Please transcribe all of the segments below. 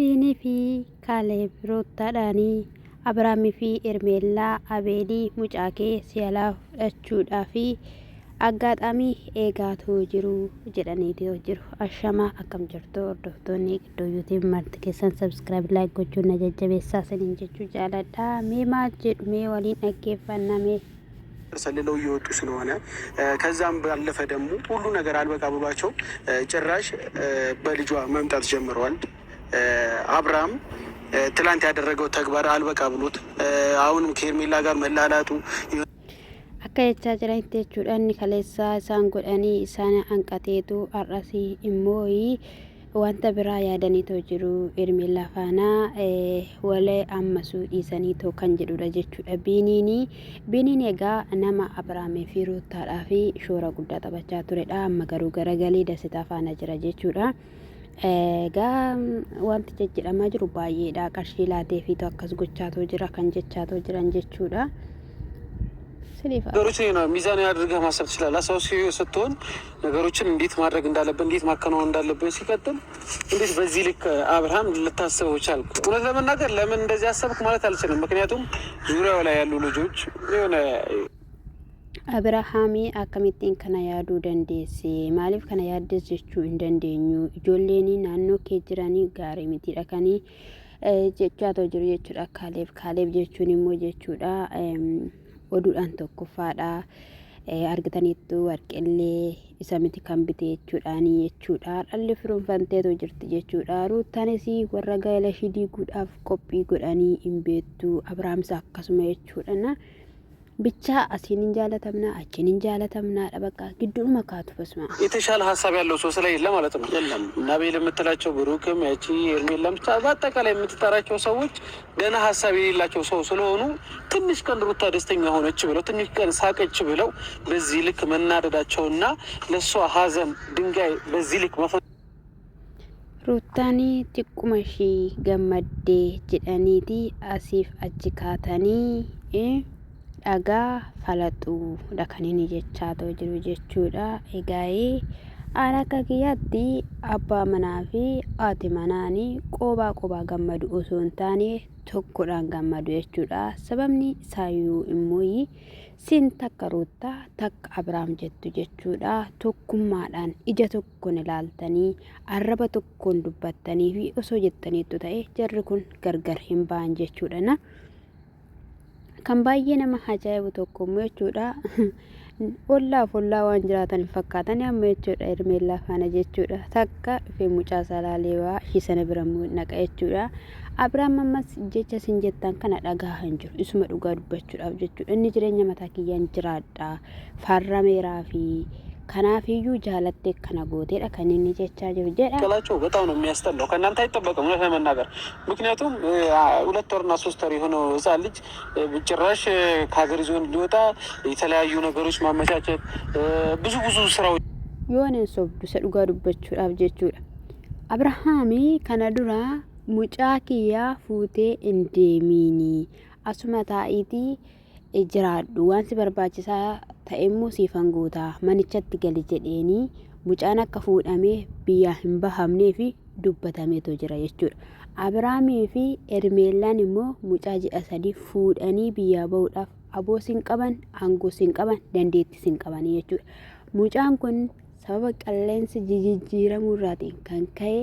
Biinii fi Kaaleeb Roottaadhaanii Abrahaamii fi Ermeellaa Abeelii mucaa kee si'alaa fudhachuudhaa fi aggaadhamii eegaatu jiru jedhaniitu jiru. Ashamaa akkam jirtu hordoftoonni Qiddoo yuutiin marti keessan sabskiraayib laayik gochuun na jajjabeessaa saniin jechuu jaaladha. Mee maal jedhu mee waliin dhaggeeffanname ሰልለው እየወጡ ስለሆነ ከዛም ባለፈ ደግሞ ሁሉ ነገር አልበቃ ብሏቸው ጭራሽ በልጇ መምጣት ጀምረዋል። አብርሃም ትላንት ያደረገው ተግባር አልበቃ ብሎት አሁንም ከኤርሜላ ጋር መላላጡ akka jechaa jiranitti jechuudha. Inni kaleessaa isaan godhanii isaan hanqateetu har'asii immoo wanta biraa yaadaniitoo jiru. Ermeellaa faanaa walee ammasuu dhiisaniitoo kan jedhudha jechuudha. Biiniin egaa nama Abrahaamii fi Ruuttaadhaa fi shoora guddaa taphachaa turedha. Amma garuu garagalee dasitaa faana jira jechuudha. Egaa wanti jijjiiramaa jiru baay'eedha. Qarshii laateefiitu akkas gochaatoo jira kan jechaatoo jiran jechuudha. ነገሮችን ሚዛን ያድርገህ ማሰብ ትችላለህ። ሰው ስትሆን ነገሮችን እንዴት ማድረግ እንዳለብን እንዴት ማከናወን እንዳለብን ሲቀጥል እንዴት በዚህ ልክ አብርሃም ልታስበው ቻልክ? እውነት ለመናገር ለምን እንደዚህ አሰብክ ማለት አልችልም። ምክንያቱም ዙሪያው ላይ ያሉ ልጆች የሆነ Abrahaamii akkamittiin kana yaaduu dandeesse? Maaliif kana yaaddes jechuu hin dandeenyu? Ijoolleen naannoo kee jiranii gaarii miti dhaqanii jechaatoo jiru jechuudha. Kaaleeb jechuun immoo jechuudha oduudhaan tokkoffaadha. Argitaniittu warqillee isa miti kan bite jechuudha. Dhalli firoonfanteetu jirti jechuudha. Ruuttaanis warra gaa'ela ishii diiguudhaaf qophii godhanii hin beektu. Abrahaamsa akkasuma jechuudha. Bichaa asiin hin jaalatamna achiin hin jaalatamnaadha. Bakka gidduuma kaatu basma የተሻለ ሀሳብ ያለው ሰው ስለሌለ ማለት ነው። የለም እና ቤል የምትላቸው ብሩክም ያቺ ኤርሜላም ብቻ በአጠቃላይ የምትጠራቸው ሰዎች ገና ሀሳብ የሌላቸው ሰው ስለሆኑ ትንሽ ቀን ሩታ ደስተኛ ሆነች ብለው ትንሽ ቀን ሳቀች ብለው በዚህ ልክ መናደዳቸውና ለእሷ ሀዘን ድንጋይ በዚህ ልክ Ruuttaani xiqquma ishii gammaddee jedhaniiti asiif achi kaatanii dhagaa falaxuudha kan inni jechaatoo jiru jechuudha. Egaa aan akka kiyyaatti abbaa manaa fi haati manaanii qobaa gammadu osoo hin taane tokkodhaan gammadu jechuudha. Sababni isaayyuu immoo siin takka Ruuttaa takka Abrahaam jettu jechuudha. Tokkummaadhaan ija tokkoon ilaaltanii arraba tokkoon dubbattanii fi osoo jettaniitu ta'e jarri kun gargar hin ba'an jechuudha. Kan baay'ee nama ajaa'ibu tokko immoo jechuudha. Ollaaf ollaa waan jiraatan fakkaatan amma jechuudha. Ermeellaa faana jechuudha. Takka dhufee mucaa salaaleewaa ishii sana bira naqa jechuudha. Abrahaam ammas jecha isin jettan kana dhagaa hin jiru. Isuma dhugaa dubbachuudhaaf jechuudha. Inni jireenya mataa kiyyaan jiraadha. Farrameeraa fi kanaafiyyu jaalattee kana gooteedha kan inni jechaa jiru jedha. ቀላቸው በጣም ነው የሚያስጠላው። ከእናንተ አይጠበቅም እውነት ለመናገር ምክንያቱም 2 ወርና 3 ወር የሆነው ሕፃን ልጅ ጭራሽ ከሀገር ይዞ ሊወጣ የተለያዩ ነገሮች ማመቻቸት ብዙ ስራዎች የሆነ ሶብዱ ሰዱጋ ዱበቹudhaaf jechuudha. Abrahaamii kana dura mucaa kiyyaa fuutee hin deemini asuma taa'iitii jiraadhu waan si barbaachisaa ta'emmoo siifan guutaa manichatti gali jedheeni mucaan akka fuudhamee biyyaa hin bahamnee fi dubbatameetu jira jechuudha. Abrahaamii fi Ermeellaan immoo mucaa ji'a 3 fuudhanii biyyaa bahuudhaaf aboos hin qaban aangoos hin qaban dandeettis hin qaban jechuudha. Mucaan kun sababa qilleensi jijjiiramuu irraatiin kan ka'e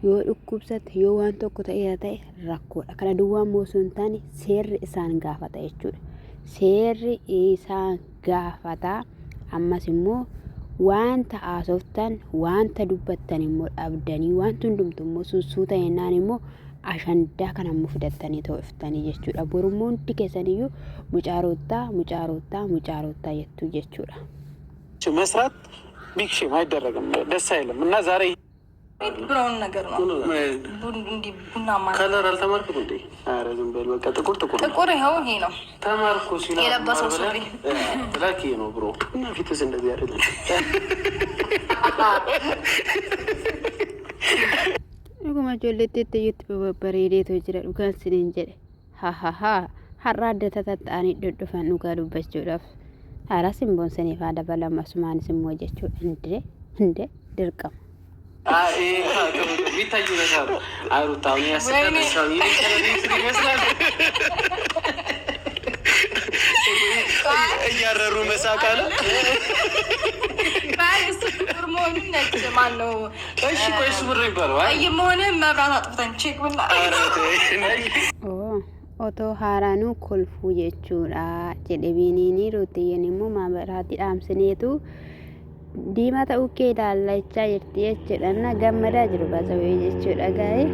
yoo dhukkubsate yoo waan tokko ta'e rakkoodha. Kana duwwaa immoo osoo hin taane seerri isaan gaafata jechuudha. Seerri isaan gaafata. Ammas immoo wanta haasoftan wanta dubbattan immoo dhabdanii wanti hundumtu immoo suusuu ta'ennaan immoo ashandaa kana immoo fidattanii tooftanii jechuudha. Borummoo hundi keessaniyyuu mucaaroottaa jettu jechuudha. መስራት ቢክሽም አይደረግም ደስ አይልም እና ዛሬ ብራውን ነገር ነው እንዲ ቡናማ ከለር አልተማርኩት እንዴ? አረ ዝም በል በቃ ጥቁር ይኸው ይሄ ነው ተማርኩ ሲላ የለበሰው ሱሪ ላኪ ነው ብሮ እና ፊትስ እንደዚህ አይደለም። Dhuguma ijoolleetti iyyutti bareedeetu jira dhugaan siniin jedhe har'a adda tattaa'anii dhufan dhugaa dubbachuudhaaf haala simboon saniif haadha balama sumaanis immoo jechuudha. Hinde dirqama. ቢታዩ ነገር አሩታው ያስቀረሰው ይመስላል እያረሩ መሳቅ አለ። እሱ ብር መሆኑን ነጭ ማነው? እሺ ቆይ እሱ ብር ይባላል። አይ መሆኑን መብራት አጥፍተን ቼክ ብላ otoo haaraanuu kolfuu jechuudha jedhe Biniini Ruutiyeen immoo maabaraatti dhaamsineetu diimaa ta'uu kee ilaallachaa jirti jechuudha gammadaa jiru baasawee jechuudha gaa'ee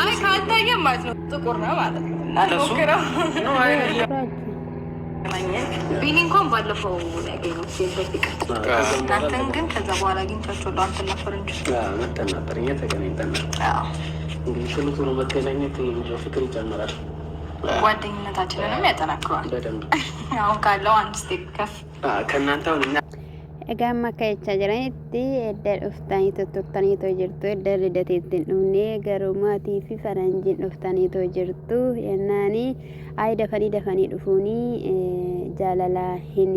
አይ ካልታየ ማለት ነው ጥቁር ነው ማለት ነው። እናትሞክረው ቢኒ እንኳን ባለፈው ያገኙት የበፊት እናንተን ግን ከዛ በኋላ አግኝቻቸው ለአንተና ፈረንጆች መጠን ነበር እየተገናኝተን እንግዲህ ቶሎ ቶሎ መገናኘት ፍቅር ይጨምራል፣ ጓደኝነታችንንም ያጠናክረዋል በደንብ። አሁን ካለው አንድ ስቴፕ ከፍ ከእናንተ አሁን egaa amma akka jechaa jiranitti edda dhuftanii turtaniitoo jirtu edda lidateettiin dhufnee garuu maatii fi faranjiin dhuftaniitoo jirtu yennaanii ay dafanii dhufuunii jaalalaa hin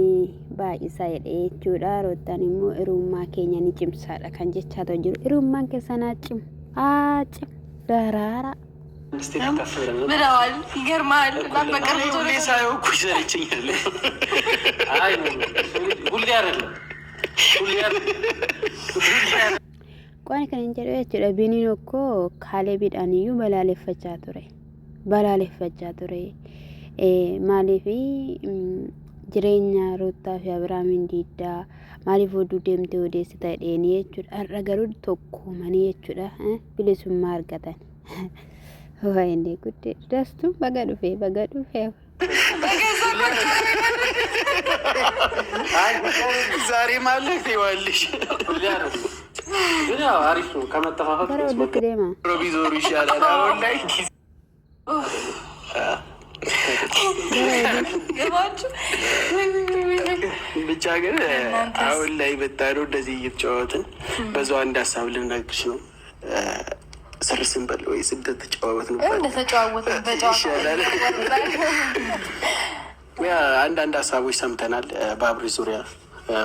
baay'isaa jedhe jechuudha. Roottaan immoo hirummaa keenya ni cimsaadha kan jechaatoo jiru. Hirummaan keessanaa cim daraara ብለዋል። ይገርማል። በቅርቡ ሳየው እኮ ይሰለቸኛል። አይ ሁሌ አይደለም Kwani kan hin jedhu jechuudha. Biniin okkoo Kaalebiidhaan iyyuu balaaleffachaa ture. Maaliif jireenya Ruuttaa fi Abiraamiin diiddaa maaliif oduu deemtee odeessita jedheenii jechuudha. Har'a garuu tokkoomanii jechuudha bilisummaa argatan. Waayinee guddee dastuun baga dhufee ዛሬ ማለት ይዋልሽ ግን አሪፍ ነው። ከመጠፋፋት ፕሮቪዞሩ ይሻላል። አሁን ላይ ብቻ ግን አሁን ላይ በጣም እንደዚህ እየተጫወትን በዛው አንድ ሀሳብ ልነግርሽ ነው። ስር ስንበል ወይ ስደት ተጫወት ነው ይሻላል። አንዳንድ ሀሳቦች ሰምተናል። በአብሪ ዙሪያ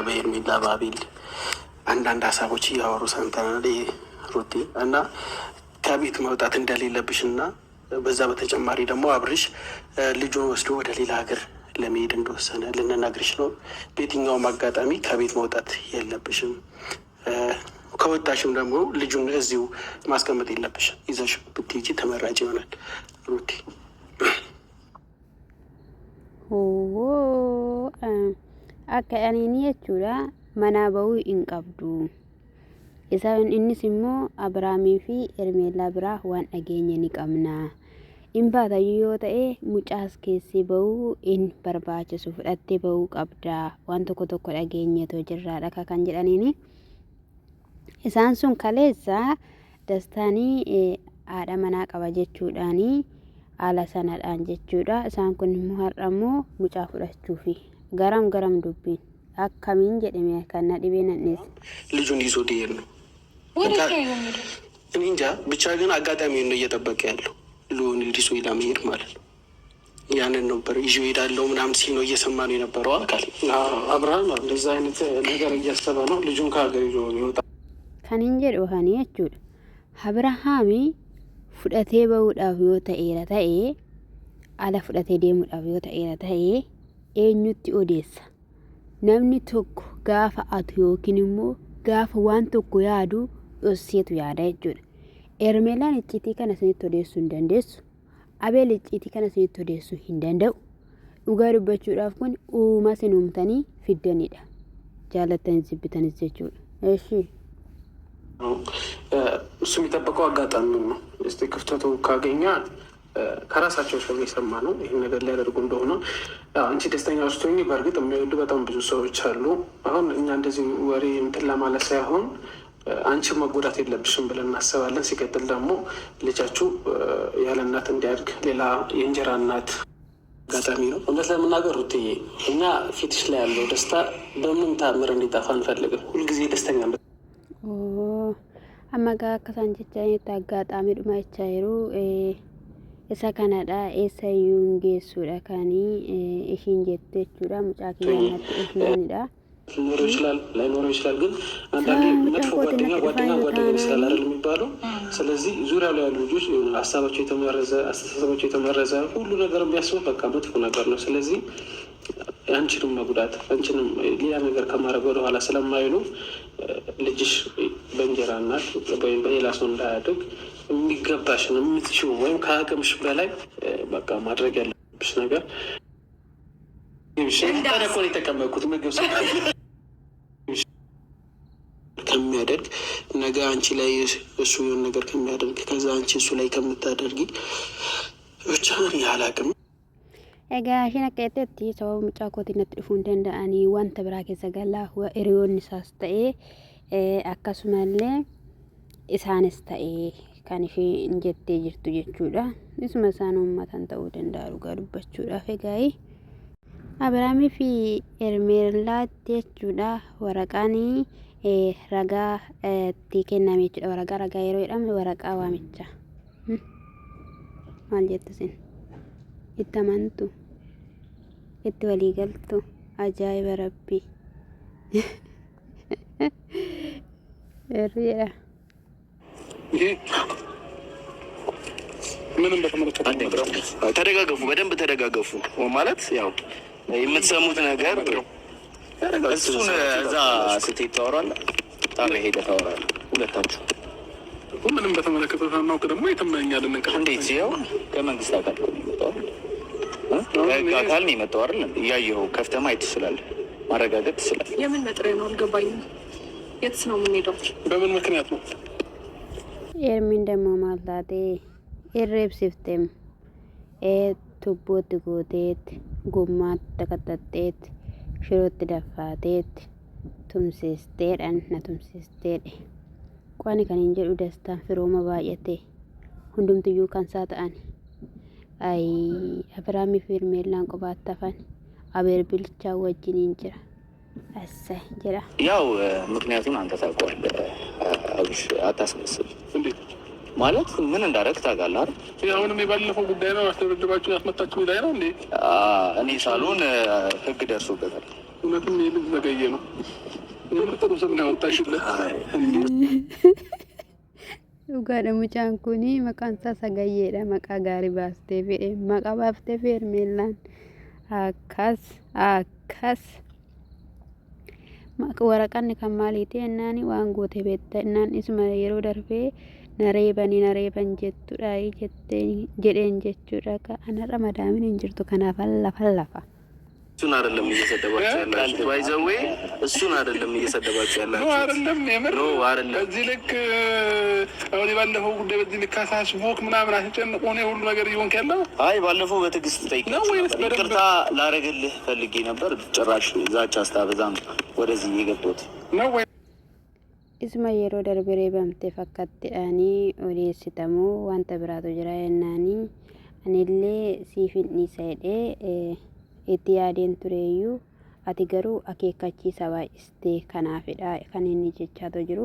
በሄርሜላ በአቤል አንዳንድ ሀሳቦች እያወሩ ሰምተናል። ሩቲ እና ከቤት መውጣት እንደሌለብሽ እና በዛ በተጨማሪ ደግሞ አብርሽ ልጁን ወስዶ ወደ ሌላ ሀገር ለመሄድ እንደወሰነ ልንነግርሽ ነው። በየትኛውም አጋጣሚ ከቤት መውጣት የለብሽም። ከወጣሽም ደግሞ ልጁን እዚሁ ማስቀመጥ የለብሽም። ይዘሽ ብትሄጂ ተመራጭ ይሆናል ሩቲ። akka aniini jechuudha manaa bahuu hin qabdu. Isaan innis immoo Abiraamii fi Hermeellaa biraa waan dhageenya ni qabna. In baatayyuu yoo ta'e mucaas keessee bahuu hin barbaachisu fudhattee bahuu qabda. Waan tokko dhageenyatoo jirraadha kan jedhaniini. Isaan sun kaleessa dastaanii haadha manaa qaba jechuudhaani haala sanadhaan jechuudha. Isaan kun immoo har'a immoo mucaa fudhachuufi garam dubbiin akkamiin jedhame kan na dhibeen annees ልጁን ይዞ ዲሄድ ነው። እኔ እንጃ ብቻ ግን አጋጣሚውን ነው እየጠበቀ ያለው ልሆን ሊሶ ለመሄድ ማለት ነው። ያንን ነበር ይዤ እሄዳለሁ ምናምን ሲል ነው እየሰማ ነው የነበረው አካል አብርሃም እንደዛ አይነት ነገር እያሰበ ነው ልጁን ከሀገር ይዞ ይወጣ kan hin jedhu hani jechuudha. Abirahaami fudhatee bahuudhaaf yoo ta'eera ta'ee ala fudhatee deemuudhaaf yoo ta'eera ta'ee eenyutti odeessa? Namni tokko gaafa atu yookiin immoo gaafa waan tokko yaadu dhosseetu yaada jechuudha. Hermeellaan icciitii kana isinitti odeessuu hin dandeessu. Abeel icciitii kana isinitti odeessuu hin danda'u. Dhugaa dubbachuudhaaf kun uuma isin uumtanii fiddanidha. Jaalattanis jibbitanis jechuudha. Eeshi. እሱ የሚጠበቀው አጋጣሚ ነው። እስቲ ክፍተቱ ካገኘ ከራሳቸው ሰው የሰማ ነው ይህን ነገር ሊያደርጉ እንደሆነ አንቺ ደስተኛ ውስቶኝ በእርግጥ የሚወዱ በጣም ብዙ ሰዎች አሉ። አሁን እኛ እንደዚህ ወሬ እንትን ለማለት ሳይሆን አንቺ መጎዳት የለብሽም ብለን እናስባለን። ሲቀጥል ደግሞ ልጃችሁ ያለ እናት እንዲያድግ ሌላ የእንጀራ እናት አጋጣሚ ነው። እውነት ለመናገር ሩትዬ እኛ ፊትሽ ላይ ያለው ደስታ በምንም ታምር እንዲጠፋ አንፈልግም። ሁልጊዜ ደስተኛ amma akka isaan jechanitti aggaxaamii dhuma jechaa jiru isa kanadha eessayyuu geessuudha kanii ishiin jettee jechuudha mucaa keenyatti isheenidha ሊኖር ይችላል ላይኖር ይችላል ግን አንዳንዴ መጥፎ ጓደኛ ይመስላል አይደል የሚባለው። ስለዚህ ዙሪያ ላይ ያሉ ልጆች ሀሳባቸው የተመረዘ አስተሳሰባቸው የተመረዘ ሁሉ ነገር የሚያስቡ በቃ መጥፎ ነገር ነው። ስለዚህ አንቺንም መጉዳት አንቺንም ሌላ ነገር ከማድረግ ወደኋላ ስለማይሉ ልጅሽ በእንጀራ እናት ወይም በሌላ ሰው እንዳያድግ የሚገባሽን የምትችይው ወይም ከአቅምሽ በላይ በቃ ማድረግ ያለብሽ ነገር እንዳደረኩ ነው የተቀመጥኩት ምግብ ከሚያደርግ ነገ አንቺ ላይ እሱ የሆነ ነገር ከሚያደርግ ከዛ አንቺ እሱ ላይ ከምታደርጊ ብቻ ያላቅም egaa isheen akka jettetti sababa mucaa kootiin natti dhufuu hin danda'anii wanta biraa keessa galaa hiriyoonni isaas ta'ee akkasumallee isaanis ta'ee kan isheen jettee jirtu jechuudha. Isuma isaan uummatan ta'uu danda'a dhugaa dubbachuudhaaf egaa Abiraamii fi Ermeelaatti jechuudha waraqaanii ragaa itti kenname jechuudha. Waraqaa yeroo jedhamu waraqaa waamichaa maal jettu isin itti amantu itti walii galtu ajaa'iba rabbii Erriidha. ምንም በተመለከተ ተደጋገፉ፣ በደንብ ተደጋገፉ ማለት ያው የምትሰሙት ነገር እሱን እዛ ስትሄድ ታወራለህ፣ ጣቢያ ሄደህ ታወራለህ ሁለታችሁ። ምንም በተመለከተ ሳናውቅ ደግሞ የተመኛለን ነገር እንዴት ያው ከመንግስት አካል ነው የሚመጣው አካል ነው የሚመጣው አይደል? እያየኸው ከፍተህ ማየት ትችላለህ፣ ማረጋገጥ ትችላለህ። የምን መጥሪያ ነው አልገባኝም። የትስ ነው የምንሄደው? በምን ምክንያት ነው? ኤርሚን ደግሞ ማላቴ irreebsiftem tubbootti gooteet gommaatti taqaxaxxeet shirootti daffaateet tumsiisteedhaan na tumsiisteedhe qani kan hin jedhu dastaan firooma baay'ate hundumtiyyuu kan isaa ta'an ay Abiraamii fi Ermeelaan qobaatti hafan abeer bilchaa wajjiniin jira እሰይ ጀራ ያው ምክንያቱም አንተ ታውቀዋለህ አብሽ አታስመስል ማለት ምን እንዳደረግ ታውቃለህ አይደል? ያውንም የባለፈው ጉዳይ ነው አስተደረባችሁ ያስመጣችሁ ጉዳይ ነው እንዴ? እኔ ሳሎን ህግ ደርሶበታል። እውነትም የልጅ ዘገየ ነው የምጥሩ ስም ነው ወጣሽለት ኡጋደ ሙጫን ኩኒ መቃንሳ ሰገየዳ መቃ ጋሪ ባስቴ ፌ መቃ ባፍቴ ፌርሜላን አካስ waraqaan kan maaliiti ennaani waan goote beekta ennaan isuma yeroo darbee nareeban jettudha jedheen jechuudha kanarra madaamin hin jirtu kanaaf lafa እሱን አይደለም እየሰደባችሁ ያላችሁ ባይዘዌ እሱን አይደለም እየሰደባችሁ ያላችሁ አይደለም ነው አይደለም እዚህ ልክ አሁን ባለፈው ጉዳይ በዚህ ልክ አሳስቦክ ምናምን አስጨንቆ ነው ሁሉ ነገር ይሆን ያለው አይ ባለፈው በትዕግስት ጠይቀው ይቅርታ ላረግልህ ፈልጌ ነበር ጭራሽ ዛቻ አስታበዛም ወደዚህ የገባሁት ነው ወይ isma yeroo darbee bamte fakkattiidhaani odeessitamu wanta biraatu jira yennaani anillee siifin dhiisaadhee itti yaadeen tureeyyuu ati garuu akeekkachiisa baay'istee kanaafidha kan inni jechaa jiru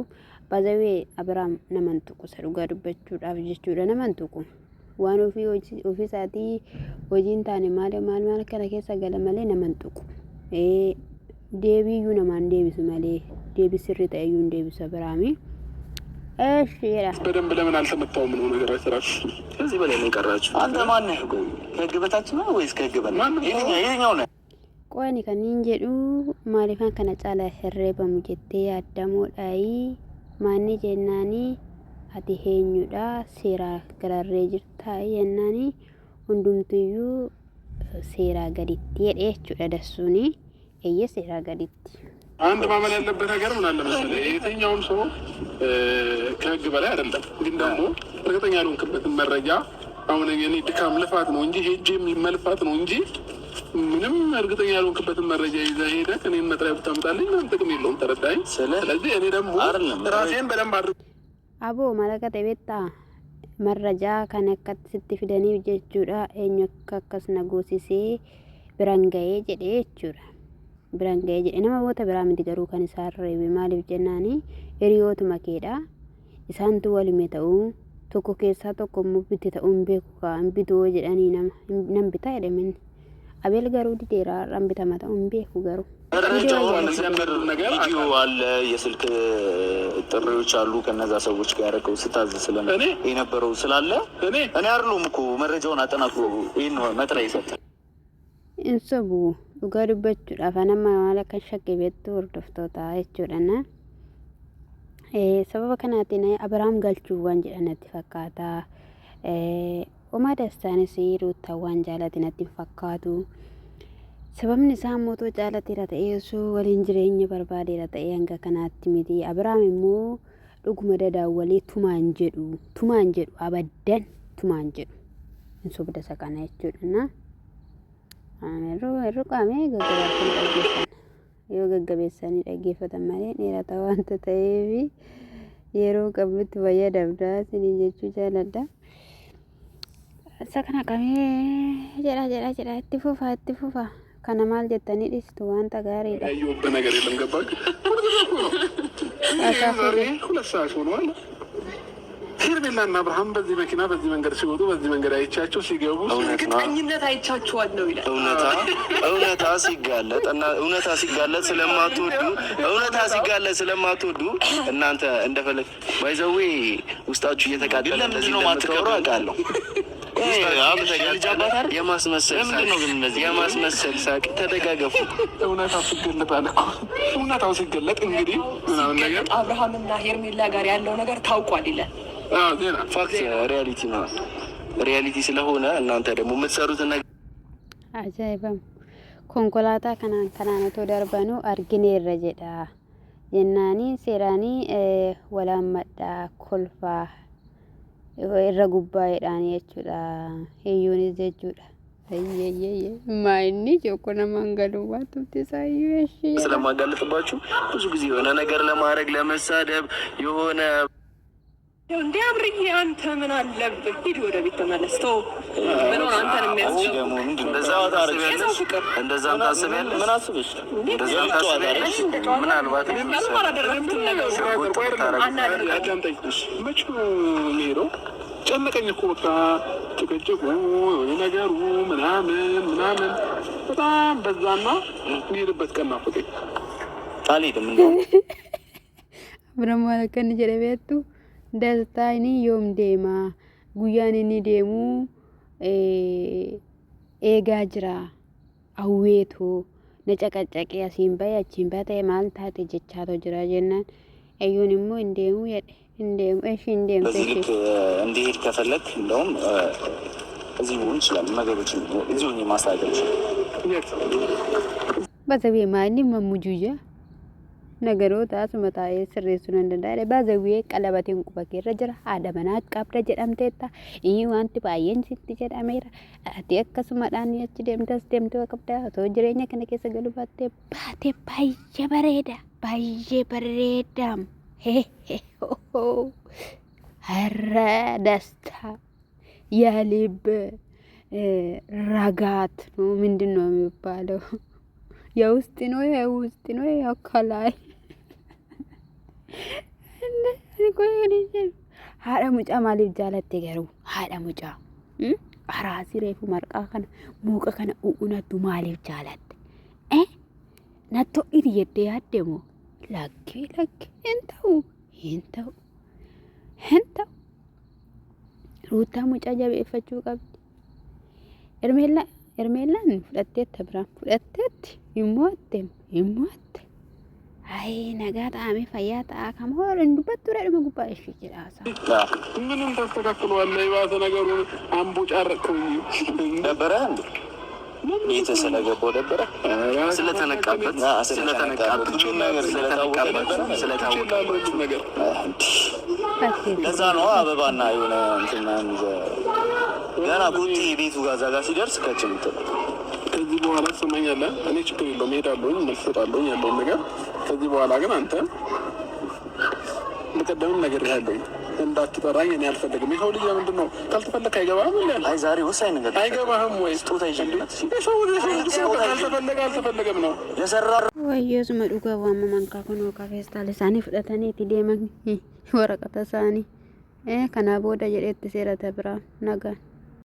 bazawee Abiraam naman tuqu isa dhugaa dubbachuudhaaf jechuudha naman tuqu waan ofii isaatii hojiin taane maal kana keessa gala malee naman tuqu deebiyyuu namaan deebisu malee deebisirri ta'eyyuu hin deebisu Abiraami እሺ ይላ በደንብ ለምን አልተመጣውም ነው ነገር አይሰራሽ ከዚህ በላይ ምን ቀራችሁ አንተ ማን ነህ ከህግ በታች ነው ወይስ ከህግ በላይ ይሄኛው ነው ቆኒ ከኒን ጀዱ ማሊፋን ከነ ጫላ herreebamu jettee yaadamuudhaay maanni jennaani ati eenyudha seeraa gararree jirtaa yennaani hundumtiyyuu seeraa gaditti jedhee jechuudha dassuuni eeyye seeraa gaditti አንድ ማመን ያለበት ነገር ምን አለ መሰለህ የትኛውም ሰው ከህግ በላይ አይደለም ግን ደግሞ እርግጠኛ ያልሆንክበትን መረጃ አሁን የኔ ድካም ልፋት ነው እንጂ ሄጄ መልፋት ነው እንጂ ምንም እርግጠኛ ያልሆንክበትን መረጃ ይዘህ ሄደህ እኔን መጥሪያ ብታመጣልኝ ምንም ጥቅም የለውም ተረዳኸኝ ስለዚህ እኔ ደግሞ ራሴን በደንብ አድርጌ አቦ ማለቀ ቤታ መረጃ ከነከት ስትፊደኒ ጀቹዳ eenyu akkas nagoosisee biraan ga'ee jedhee jechuudha biraan ga'ee jedhe nama boota biraa miti garuu kan isaan reebe maaliif jennaani hiriyootuma keedha isaantu walime ta'uu tokko keessaa tokko immoo bitti ta'uun beeku kaan bitoo jedhanii nam bitaa jedhamin አቤል garuu dideera rambita ta'uun beeku garuu ቪዲዮ አለ የስልክ ጥሪዎች አሉ ከነዛ ሰዎች ጋር ያረከው ስታዝ ስለነበረ የነበረው ስላለ እኔ አይደለም እኮ መረጃውን አጠናክሮ ይሄን መጥሪያ ይሰጣል እንሰቡ ኡጋዱበት አፋናማ ማለት ከሸከ ቤት ወርደፍቶታ እቹደና sababa kanaatiin Abrahaam galchuu waan jedhanatti fakkaata. Oma dastaanis ruutaa waan jaalatinatti fakkaatu. Sababni isaa mootuu jaalateera ta'ee osoo waliin jireenya barbaadeera ta'ee hanga kanaatti miti. Abrahaam immoo dhuguma dadaawwalee tumaan jedhu abaddan tumaan jedhu. Hin sobda sakana jechuudha. Yeroo qaamee gaggabaatti dhaggeeffanna. Yoo gaggabeessanii dhaggeeffatan malee dheerata waanta ta'eef yeroo qabnutti fayyadamna isin jechuu jaaladha. Isa kana qabee jedha itti fufa kana maal jettanii dhiistu wanta gaariidha. ያየሁበት ነገር የለም ገባክ? ሁለት ሰዓት ሆኗል። ሄርሜላና አብርሃም በዚህ መኪና በዚህ መንገድ ሲወጡ በዚህ መንገድ አይቻቸው ሲገቡ እርግጠኝነት አይቻቸዋል ነው ይላል። እውነታ ሲጋለጥ ስለማትወዱ እናንተ እንደፈለግ ባይዘዌ ውስጣችሁ እየተቃጠለ እንደዚህ ነው ማትቀሩ አውቃለሁ። የማስመሰል ሳቅ ተደጋገፉ። እውነታው ሲገለጥ እንግዲህ ምናምን ነገር አብርሃምና ሄርሜላ ጋር ያለው ነገር ታውቋል ይላል። ፋክት ሪያሊቲ ነው። ሪያሊቲ ስለሆነ እናንተ ደግሞ የምትሰሩት ነገር አጃይበም ኮንኮላታ ከናነቶ ደርበኑ አርጊኔረ ጀዳ የናኒ ሴራኒ ወላመዳ ኮልፋ irra gubbaa'eedhaan jechuudha heeyyoonis jechuudha maayinni jokko namaan galuu waatutti isaayyuu eeshee ስለማጋለጥባችሁ ብዙ ጊዜ የሆነ ነገር ለማድረግ ለመሳደብ የሆነ እንዴ አብርዬ አንተ ምን አለብህ? ሂድ ወደ ቤት ተመለስ። ተው ምን ሆነ አንተን የሚያስችል እንደዛው ታረጋለሽ እንደዛው ታስቢያለሽ ምን አስበሽ እንደዛው ታስቢያለሽ ምናልባት ጨነቀኝ እኮ በቃ ጭቅጭቁ ነገሩ ምናምን በጣም በዛና የሚሄድበት ቀን ናፈቀኝ። አልሄድም እንደው አብረማ ከን ጀለቤቱ ደስታኒ ዮም ዴማ ጉያን ኒ ዴሙ ኤጋ ጅራ አዌቶ ነጨቀጨቄ ሲምባይ አቺምባቴ ማልታቴ ጀቻቶ ጅራ ጀናን አዩን ሞ እንደሙ እንደሙ እሺ እንደም በዚህ እንዲሄድ ከፈለክ እንደውም እዚህ ሆን ይችላል ነገሮችን እዚህ ሆኜ ማስተካከል በዘቤ ማኒ መሙጁያ ነገሮታ አስመታዬ ስሬሱን እንደዳለ ባዘዌ ቀለበቴን ቁበኬ ረጀራ አደመናት ቀብረ ጀዳምቴታ ኢ ዋንቲ ባየን ሲቲ ጀዳሜራ አቲ አከሱማዳን ያቺ ደምተስ ደምቶ ቀብዳ ቶ ጅሬኛ ከነ ከሰ ገሉባቴ ባቴ ባየ በሬዳም ሄ ሆ ሀረ ደስታ የልብ ረጋት ነው ምንድነው የሚባለው? የውስጥ ነው ያከላይ haadha mucaa maaliif jaalatte garuu haadha mucaa araasi reefu marqaa kana muuqa kana uunattu maaliif jaalatte natto iti jettee yaaddemoo lakki hin ta'u ruutaa mucaa jabeeffachuu qabdi Ermeellaan fudhatteetta biraan fudhatteetti himmoatte አይ ነጋት አሜ ፈያታ ከመሆን እንዱበት ወረድ መጉባ እሺ ይላሳ ምንም ተስተካክሏል ለይባተ ነገሩ አምቦ ጫረከው ነበረ እንዴ የተሰለገበው ነበረ ስለተነቃበት ነገር ከዛ ነው አበባና የሆነ እንትና ገና ቁጢ ቤቱ ጋዛ ጋር ሲደርስ ከጭምት ከዚህ በኋላ ሰማኛለህ እኔ ችግር የለውም ሄዳለሁ መልስ እሰጣለሁ ያለው ነገር ከዚህ በኋላ ግን አንተ ለቀደም ነገር ያለው እንዳትጠራኝ እኔ አልፈልግም። ይሄው ልጅ ምንድነው ካልተፈለከ አይገባህም እንዴ? አይ ዛሬ ወሳኝ ነገር አይገባህም ወይ? ስጦታ ይጀምራል። ይሄው ካልተፈለገም ነው ለሰራ ወይስ መዱጋ ዋማ ማንካ ኮኖ ካፌስታለ ሳኒ ፍዳታኒ ቲዴመን ወረቀታ ሳኒ kana booda jedheetti seera tabiraan nagaan